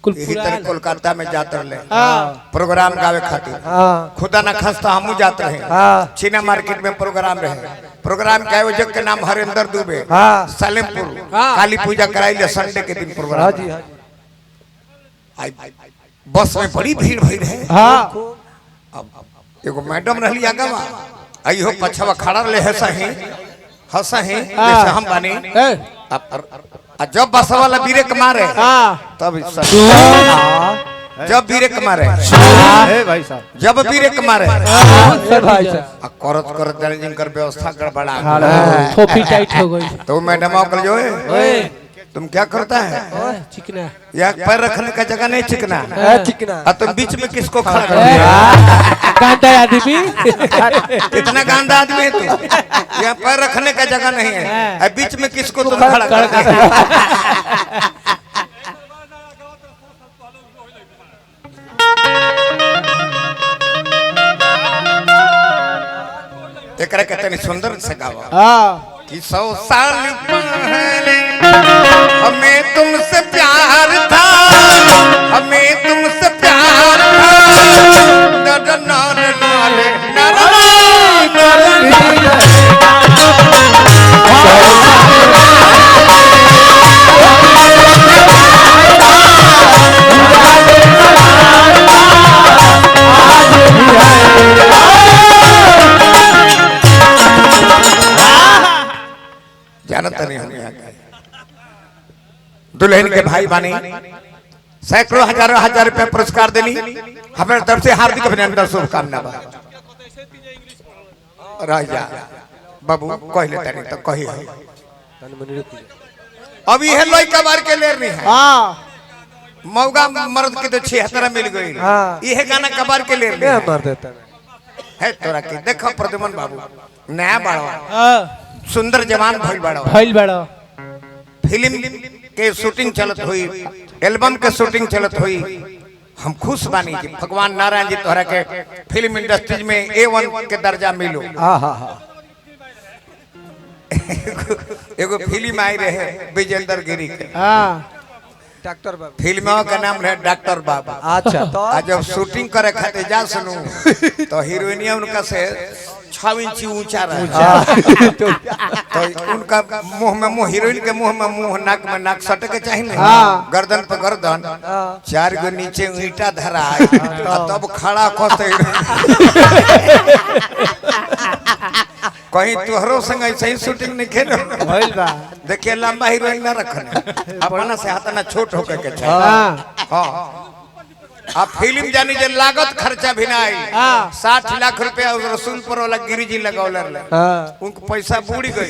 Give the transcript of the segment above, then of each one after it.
यही तरह कोलकाता में जाते रहे प्रोग्राम गावे खातिर खुदा न खस्ता हमू जाते रहे चीना मार्केट में प्रोग्राम रहे प्रोग्राम के आयोजक के नाम हरेंद्र दुबे सलेमपुर काली पूजा कराई ले संडे के दिन प्रोग्राम बस में बड़ी भीड़ भई रहे एगो मैडम रहली आगा आई हो पछवा खड़ा रहे हंसा है जैसे हम बानी जब बस वाला ब्रेक मारे तब जब ब्रेक मारे जब ब्रेक मारे करत करत जिनकर व्यवस्था गड़बड़ा टाइट हो गई तो मैडम जो है तुम क्या करता है चिकना या पैर रखने का जगह नहीं चिकना चिकना तुम बीच में किसको खड़ा कर गांधा आदमी इतना गांधा आदमी है तू यहाँ पैर रखने का जगह नहीं है बीच में किसको तुम खड़ा कर एक कहते सुंदर से गावा कि 100 साल पहले हमें तुमसे प्यार था हमें तुमसे प्यार जानता नहीं हम यहाँ दुल्हन के भाई बानी सैकड़ों हजार रुपए पुरस्कार देनी हमारे तरफ से हार्दिक अभिनंदन शुभकामना राजा बाबू कह लेता नहीं तो कही है अभी है लोई कबार के ले रही है मौगा मर्द के तो 76 मिल गई ये गाना कबार के ले रही है तोरा के देखो प्रद्युमन बाबू नया बाड़वा सुंदर जवान भइल बड़ा फिल्म के शूटिंग चलत हुई एल्बम के शूटिंग चलत हुई हम खुश बानी जी भगवान नारायण जी तोहरा के फिल्म इंडस्ट्रीज में A1 के दर्जा मिलो एगो फिल्म आई रहे विजेंद्र गिरी के डॉक्टर बाबा फिल्म का नाम है डॉक्टर बाबा अच्छा तो जब शूटिंग करे खातिर जा सुनू तो हीरोइनिया उनका से 6 इंच ऊंचा रहा तो उनका मुंह में मुंह हीरोइन के मुंह में मुंह नाक में नाक सटे के चाहिए ना गर्दन पे गर्दन 4 गो नीचे ईंटा धरा है तब खड़ा खोते कहीं तोहरो संग ऐसे ही शूटिंग नहीं खेलो भइल बा देखिए लंबा हीरोइन ना रखना अपना से हाथ ना छोट होके के चाहिए हां अब फिल्म जानी जे लागत खर्चा भी ना आई 60 लाख रुपया रसूलपुर वाला गिरिजी लगौलर ले उनको पैसा बूढ़ी गई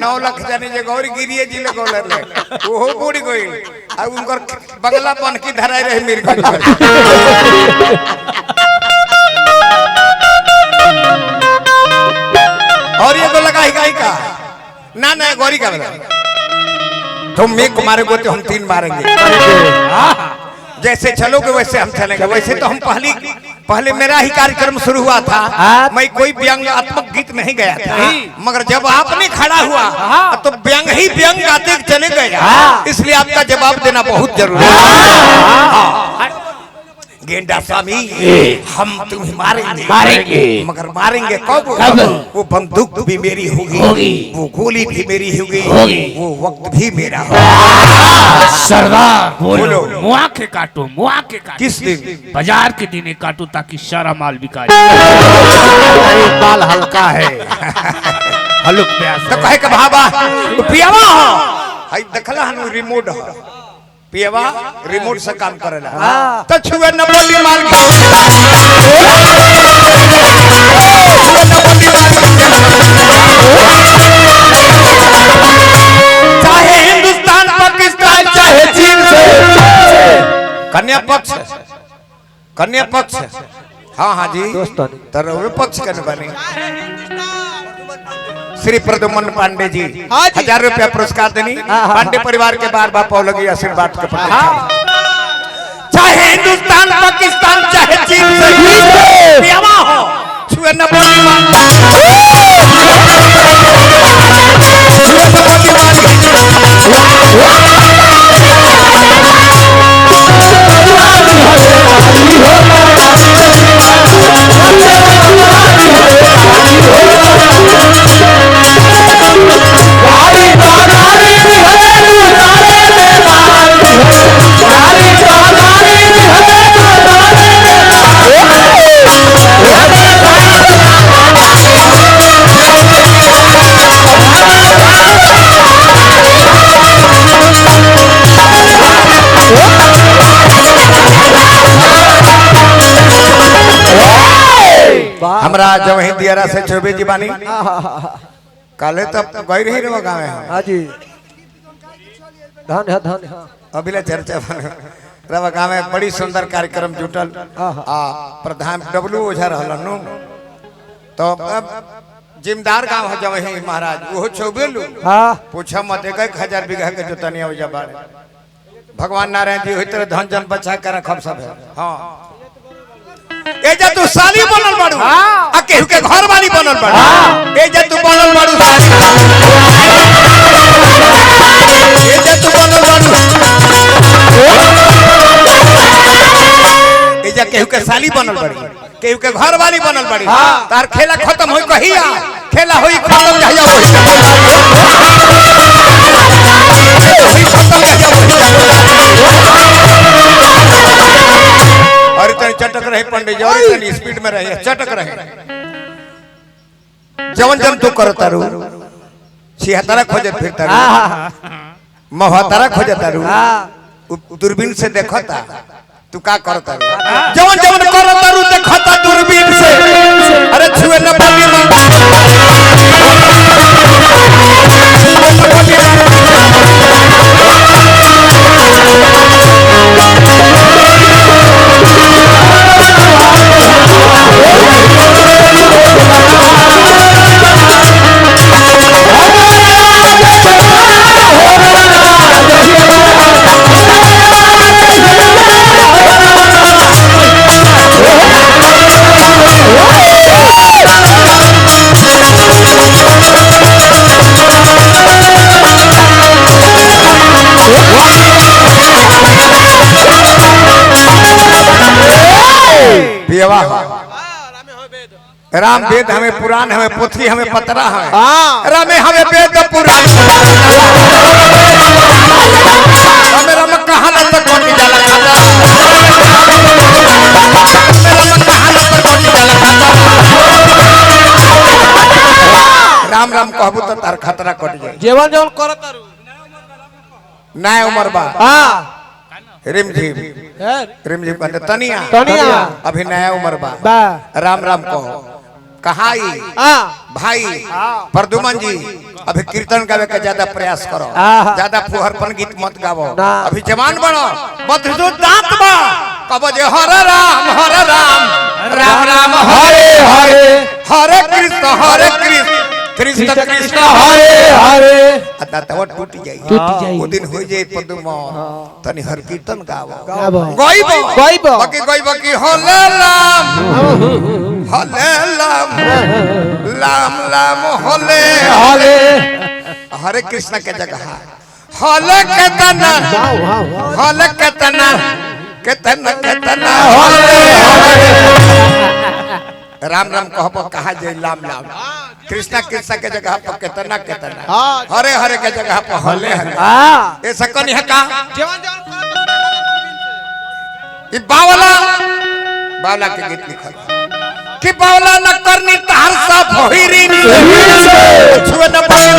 9 लाख जानी जे गौरी गिरिये जी लगौलर ले ओहो बूढ़ी गई अब उनकर बगला बन की धराई रहे मीरगंज और ये तो लगा ही का ना गौरी का तुम एक मारेगो तो हम 3 मारेंगे जैसे चलोगे वैसे हम चलेंगे वैसे तो हम पहले मेरा ही कार्यक्रम शुरू हुआ था मैं कोई व्यंग्यात्मक गीत नहीं गया था मगर जब आपने खड़ा हुआ तो व्यंग ही व्यंग गाते चले गए इसलिए आपका जवाब देना बहुत जरूरी है गेंडा स्वामी हम तुम्हें मारेंगे मगर मारेंगे कब वो बंदूक भी मेरी होगी वो गोली भी मेरी होगी वो वक्त भी मेरा होगा सरदार बोलो मुआ के काटो किस दिन बाजार के दिन काटो ताकि सारा माल बिका माल हल्का है हलुक प्यास तो कहे के भाबा पियावा हो हाय देखला हनु रिमोट हो पियावा रिमोट से काम करेला तो छुए न बोली माल चाहे हिंदुस्तान पाकिस्तान चाहे चीन से कन्या पक्ष हाँ जी तरवे पक्ष करने बने श्री प्रद्युमन पांडे जी 1000 रुपया पुरस्कार देनी पांडे परिवार के बार बार पाव लगी आशीर्वाद के प्रतीक्षा चाहे हिंदुस्तान पाकिस्तान चाहे चीन से पियावा हो छुए न बोली माल हमरा जब वही दियारा से चौबे जी बानी काले तब गई रही रे गाँव में हाँ जी धन है अभिला चर्चा रवा गाँव में बड़ी सुंदर कार्यक्रम जुटल प्रधान डब्लू ओझा रहलन तो जिम्मेदार गाँव है जब वही महाराज वो चौबे लू पूछा मत 1000 बीघा के जोतनिया हो जा भगवान नारायण जी हुई तरह धन जन बचा कर रखब सब है हाँ ए जा तू साली बनल बाड़ू आ केहू के घर वाली बनल बाड़ू ए जा तू बनल बाड़ू साली ए जा तू बनल बाड़ू ए जा केहू के साली बनल बाड़ी केहू के घर वाली बनल बाड़ी तार खेला खत्म होई कहिया खेला होई खत्म जहिया होई और तनी चटक रहे पंडित जी और तनी स्पीड में रहे चटक रहे जवन जन तू करता रू छिहत्तरा खोजत फिरता रू महत्तरा खोजता रू दूरबीन से देखता तू का करता रू जवन जवन करता रू देखता दूरबीन से अरे छुए न पानी राम वेद हमें पुराण हमें पोथी हमें पतरा है रामे हमें वेद पुराण हमें राम कहाना तक कोटी जाला खाता राम राम कहबू तो तार खतरा कट जाए जेवन जेवन करत तारू नया उम्र बा रिमझिम रिमझिम कहते तनिया अभी नया उम्र बा राम राम कहो कहाई भाई प्रदुमन जी अभी कीर्तन गावे का ज्यादा प्रयास करो ज्यादा फुहरपन गीत मत गावो अभी जवान बनो बदजो दांत बा कब जे हरे राम राम राम हरे हरे हरे कृष्ण कृष्ण कृष्ण हरे हरे अता तव टूट जाई वो दिन हो जाए पदुमा तनी हर कीर्तन गावो गइबो बाकी होले राम लाम लाम होले हरे हरे कृष्ण के जगह होले केतना होले राम राम कहबो कहा जे लाम लाम कृष्णा कृष्णा के जगह पर केतना हरे हरे के जगह पर होले हरे ऐसा कनी है का ई बावला के गीत लिखल कि बावला न करनी तार सा भोहिरी छुए न पाए